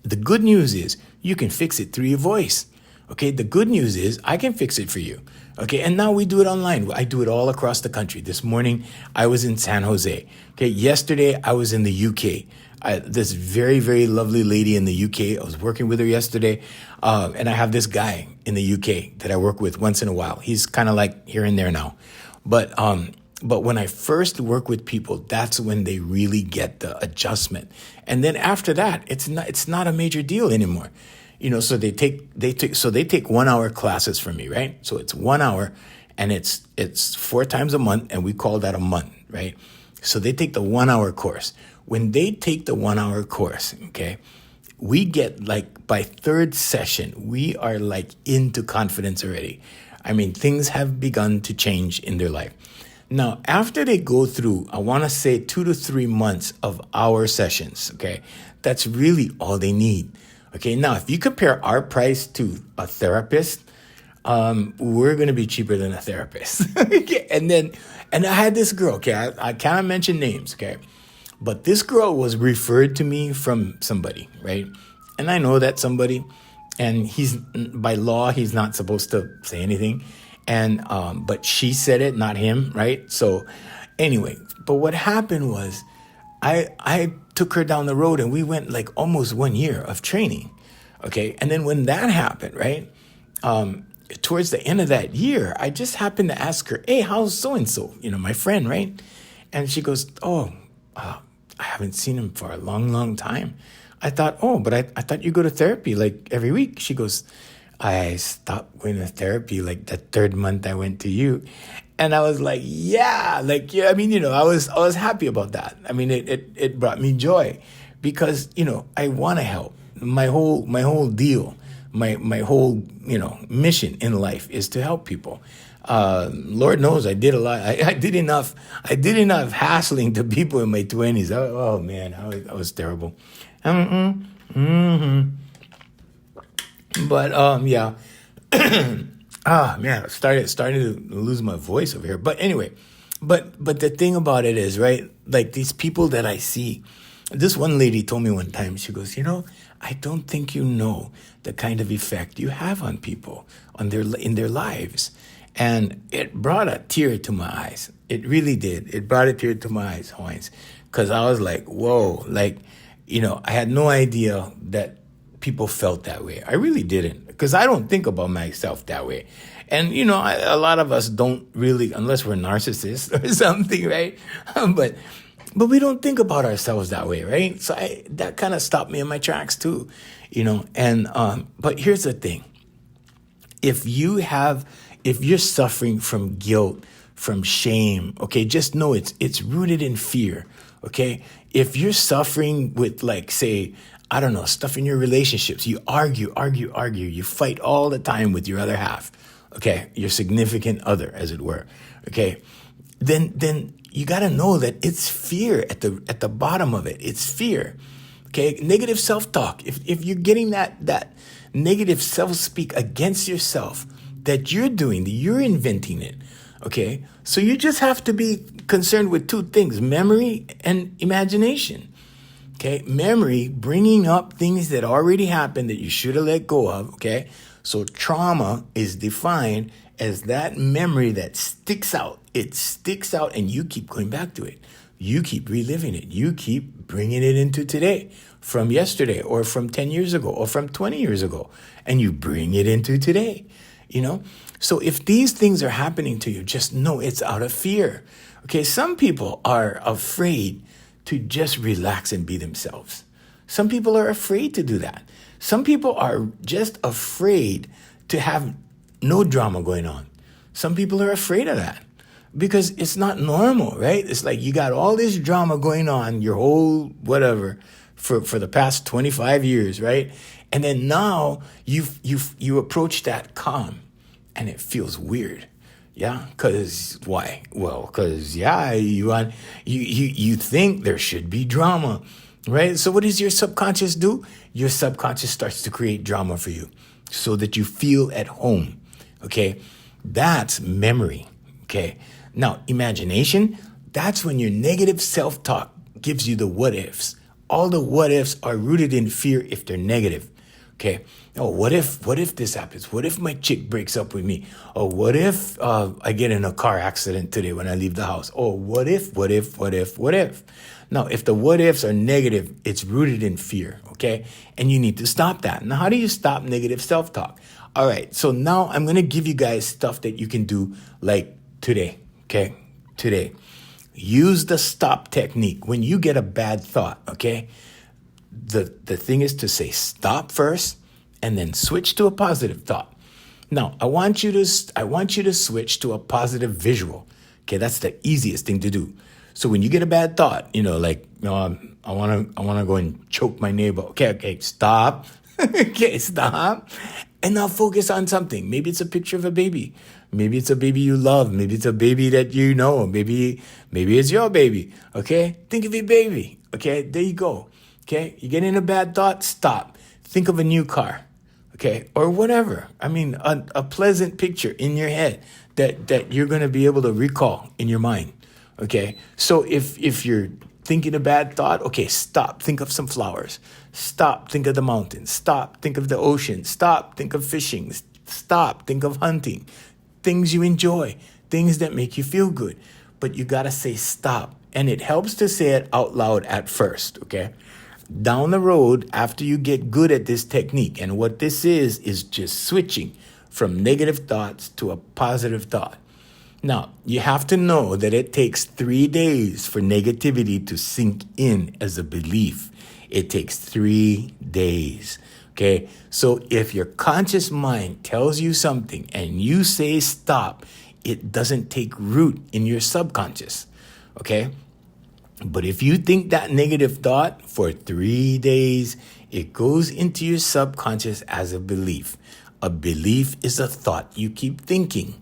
The good news is you can fix it through your voice. Okay, the good news is I can fix it for you. Okay, and now we do it online. I do it all across the country. This morning, I was in San Jose. Okay, yesterday, I was in the UK. This very, very lovely lady in the UK, I was working with her yesterday. And I have this guy in the UK that I work with once in a while. He's kind of like here and there now. But when I first work with people, that's when they really get the adjustment. And then after that, it's not a major deal anymore. So they take 1 hour classes from me, right? So it's 1 hour and it's 4 times a month and we call that a month, right? So they take the 1 hour course. When they take the 1 hour course, okay, we get like by third session, we are like into confidence already. I mean, things have begun to change in their life. Now, after they go through, I want to say 2 to 3 months of our sessions, okay, that's really all they need. Okay, now if you compare our price to a therapist, we're going to be cheaper than a therapist. Okay, and I had this girl, okay, I cannot mention names, okay, but this girl was referred to me from somebody, right? And I know that somebody, and by law, he's not supposed to say anything. And, but she said it, not him, right? So anyway, but what happened was I took her down the road and we went like almost 1 year of training. Okay. And then when that happened, right? Towards the end of that year, I just happened to ask her, hey, how's so-and-so? My friend, right? And she goes, oh, I haven't seen him for a long, long time. I thought, oh, but I thought you go to therapy like every week. She goes, I stopped going to therapy like the third month I went to you. And I was like, yeah, I was happy about that. I mean, it brought me joy because, I want to help. My whole deal, my whole, mission in life is to help people. Lord knows I did a lot. I did enough hassling to people in my 20s. Oh man, I was terrible. But yeah. Man, I started to lose my voice over here. But anyway, but the thing about it is, right, like these people that I see, this one lady told me one time, she goes, I don't think you know the kind of effect you have on people in their lives. And it brought a tear to my eyes. It really did. It brought a tear to my eyes, Hoynes, because I was like, whoa, I had no idea that people felt that way. I really didn't, because I don't think about myself that way. And, a lot of us don't really, unless we're narcissists or something, right? But we don't think about ourselves that way, right? So that kind of stopped me in my tracks too, and, but here's the thing. If you're suffering from guilt, from shame, okay, just know it's rooted in fear, okay? If you're suffering with, like, say, I don't know, stuff in your relationships, you argue, you fight all the time with your other half, okay, your significant other, as it were, okay, then you got to know that it's fear at the bottom of it. It's fear, okay? Negative self-talk. If you're getting that negative self-speak against yourself that you're doing, that you're inventing it, okay? So you just have to be concerned with two things, memory and imagination. Okay, memory, bringing up things that already happened that you should have let go of, okay? So trauma is defined as that memory that sticks out. It sticks out and you keep going back to it. You keep reliving it. You keep bringing it into today, from yesterday or from 10 years ago or from 20 years ago, and you bring it into today, So if these things are happening to you, just know it's out of fear. Okay, some people are afraid to just relax and be themselves. Some people are afraid to do that. Some people are just afraid to have no drama going on. Some people are afraid of that because it's not normal, right? It's like you got all this drama going on your whole whatever for the past 25 years, right? And then now you approach that calm and it feels weird. Yeah, because why? Well, because you think there should be drama, right? So what does your subconscious do? Your subconscious starts to create drama for you so that you feel at home, okay? That's memory, okay? Now, imagination, that's when your negative self-talk gives you the what-ifs. All the what-ifs are rooted in fear if they're negative. Okay. Oh, what if this happens? What if my chick breaks up with me? Oh, what if I get in a car accident today when I leave the house? Oh, what if? Now, if the what ifs are negative, it's rooted in fear. Okay. And you need to stop that. Now, how do you stop negative self-talk? All right. So now I'm going to give you guys stuff that you can do like today. Okay. Today. Use the stop technique when you get a bad thought. Okay. The thing is to say stop first and then switch to a positive thought. Now, I want you to switch to a positive visual. Okay, that's the easiest thing to do. So when you get a bad thought, I want to go and choke my neighbor. Okay, stop. Okay, stop. And now focus on something. Maybe it's a picture of a baby. Maybe it's a baby you love. Maybe it's a baby that you know. Maybe it's your baby. Okay, think of your baby. Okay, there you go. Okay, you get in a bad thought, stop. Think of a new car, okay, or whatever. I mean, a pleasant picture in your head that you're going to be able to recall in your mind, okay? So if you're thinking a bad thought, okay, stop. Think of some flowers. Stop. Think of the mountains. Stop. Think of the ocean. Stop. Think of fishing. Stop. Think of hunting. Things you enjoy. Things that make you feel good. But you got to say stop And it helps to say it out loud at first, okay? Down the road, after you get good at this technique, and what this is just switching from negative thoughts to a positive thought. Now, you have to know that it takes 3 days for negativity to sink in as a belief. It takes 3 days. Okay, so if your conscious mind tells you something and you say stop, it doesn't take root in your subconscious. Okay, but if you think that negative thought for 3 days, it goes into your subconscious as a belief. A belief is a thought you keep thinking.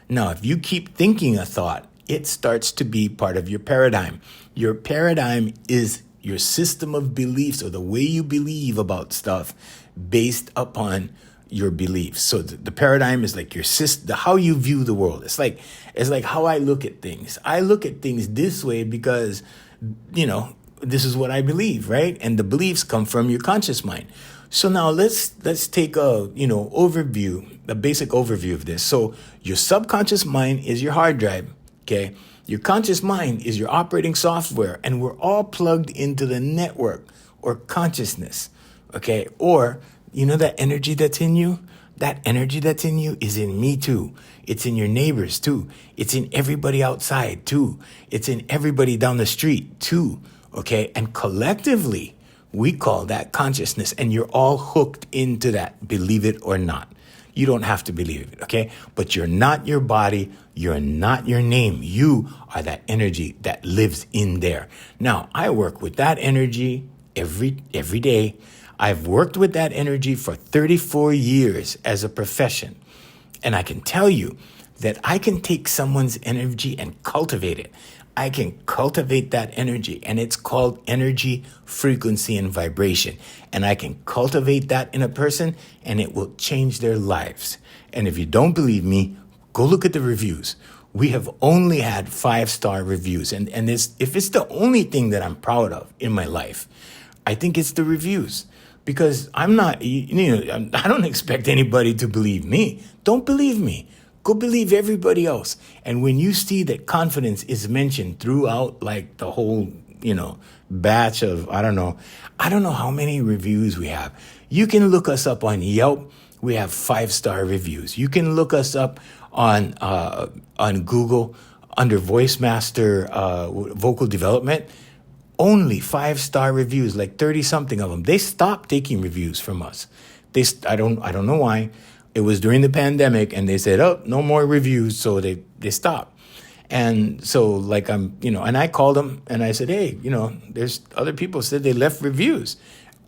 Now, if you keep thinking a thought, it starts to be part of your paradigm. Your paradigm is your system of beliefs, or the way you believe about stuff based upon your beliefs. So the paradigm is like your system, how you view the world. It's like how I look at things. I look at things this way because, this is what I believe, right? And the beliefs come from your conscious mind. So now let's take a basic overview of this. So your subconscious mind is your hard drive, okay? Your conscious mind is your operating software, and we're all plugged into the network or consciousness, okay? Or, that energy that's in you? That energy that's in you is in me too. It's in your neighbors too. It's in everybody outside too. It's in everybody down the street too, okay? And collectively, we call that consciousness, and you're all hooked into that, believe it or not. You don't have to believe it, okay? But you're not your body. You're not your name. You are that energy that lives in there. Now, I work with that energy every day. I've worked with that energy for 34 years as a profession. And I can tell you that I can take someone's energy and cultivate it. I can cultivate that energy, and it's called energy, frequency, and vibration. And I can cultivate that in a person, and it will change their lives. And if you don't believe me, go look at the reviews. We have only had 5-star reviews. And if it's the only thing that I'm proud of in my life, I think it's the reviews. Because I'm not, I don't expect anybody to believe me. Don't believe me. Go believe everybody else. And when you see that confidence is mentioned throughout, like the whole, batch of, I don't know how many reviews we have. You can look us up on Yelp. We have 5-star reviews. You can look us up on Google under Voice Master Vocal Development. Only 5-star reviews, like 30 something of them. They stopped taking reviews from us. I don't know why. It was during the pandemic, and they said, "Oh, no more reviews," so they stopped. And so, and I called them and I said, "Hey, there's other people said they left reviews.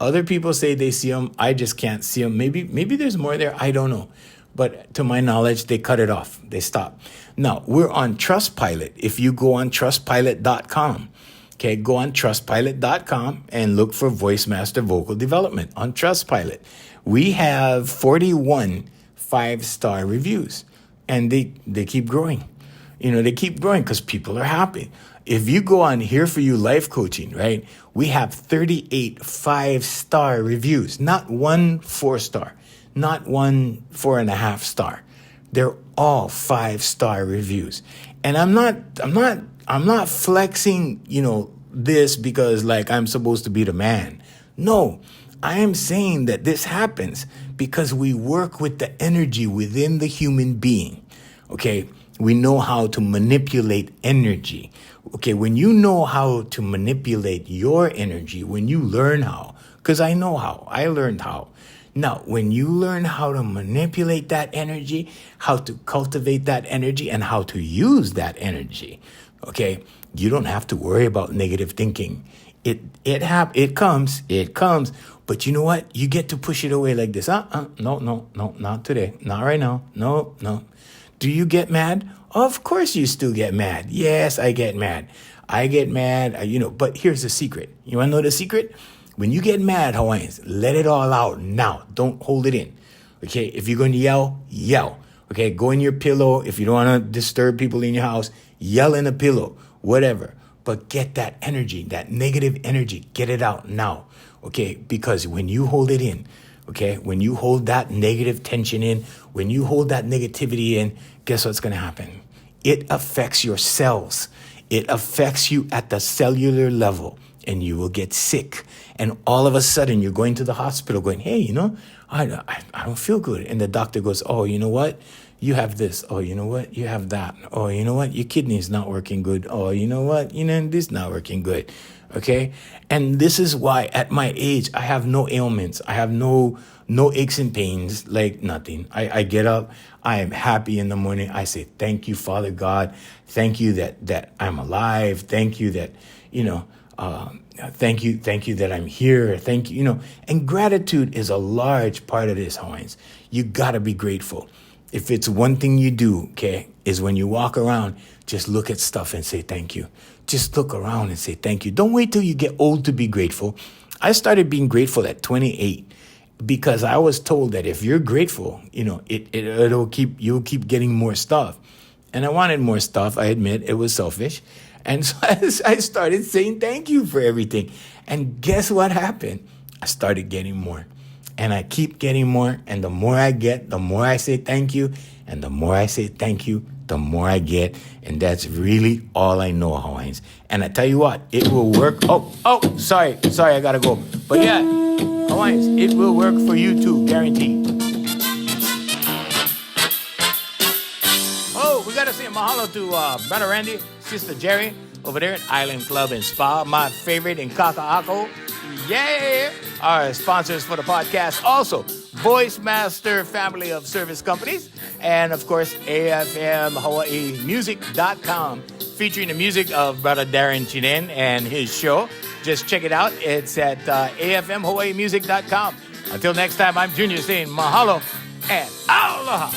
Other people say they see them. I just can't see them. Maybe there's more there. I don't know." But to my knowledge, they cut it off. They stopped. Now, we're on Trustpilot. If you go on trustpilot.com, okay, go on trustpilot.com and look for Voice Master Vocal Development on Trustpilot. We have 41 5-star reviews, and they keep growing. They keep growing because people are happy. If you go on HFY Life Coaching, right, we have 38 5-star reviews, not one 4-star, not one 4.5 star. They're all 5-star reviews. And I'm not flexing, this because I'm supposed to be the man. No, I am saying that this happens because we work with the energy within the human being. Okay, we know how to manipulate energy. Okay, when you know how to manipulate your energy, when you learn how, because I know how, I learned how. Now, when you learn how to manipulate that energy, how to cultivate that energy, and how to use that energy, okay, you don't have to worry about negative thinking. It comes, but you know what? You get to push it away like this. No, not today, not right now. No. Do you get mad? Of course you still get mad. Yes, I get mad. But here's the secret. You want to know the secret? When you get mad, Hawaiians, let it all out now. Don't hold it in. Okay, if you're going to yell. Okay, go in your pillow. If you don't want to disturb people in your house, yell in a pillow, whatever. But get that energy, that negative energy, get it out now. Okay, because when you hold it in, okay, when you hold that negative tension in, when you hold that negativity in, guess what's going to happen? It affects your cells. It affects you at the cellular level, and you will get sick. And all of a sudden, you're going to the hospital going, hey, I don't feel good. And the doctor goes, oh, you know what? You have this. Oh, you know what? You have that. Oh, you know what? Your kidney's not working good. Oh, you know what? This not working good. Okay? And this is why at my age, I have no ailments. I have no aches and pains, like nothing. I get up. I am happy in the morning. I say, thank you, Father God. Thank you that I'm alive. Thank you that, thank you that I'm here. Thank you, and gratitude is a large part of this, Hawaiians. You gotta be grateful. If it's one thing you do, okay, is when you walk around, just look at stuff and say thank you. Just look around and say thank you. Don't wait till you get old to be grateful. I started being grateful at 28 because I was told that if you're grateful, you'll keep getting more stuff. And I wanted more stuff. I admit it was selfish. And so I started saying thank you for everything. And guess what happened? I started getting more. And I keep getting more. And the more I get, the more I say thank you. And the more I say thank you, the more I get. And that's really all I know, Hawaiians. And I tell you what, it will work. Sorry, I gotta go. But yeah, Hawaiians, it will work for you too, guaranteed. Oh, we gotta say mahalo to Brother Randy, Sister Jerry, over there at Island Club and Spa, my favorite in Kaka'ako. Yeah! Our sponsors for the podcast. Also, Voice Master family of service companies. And, of course, AFMHawaiiMusic.com, featuring the music of Brother Darren Chinen and his show. Just check it out. It's at AFMHawaiiMusic.com. Until next time, I'm Junior saying mahalo and aloha.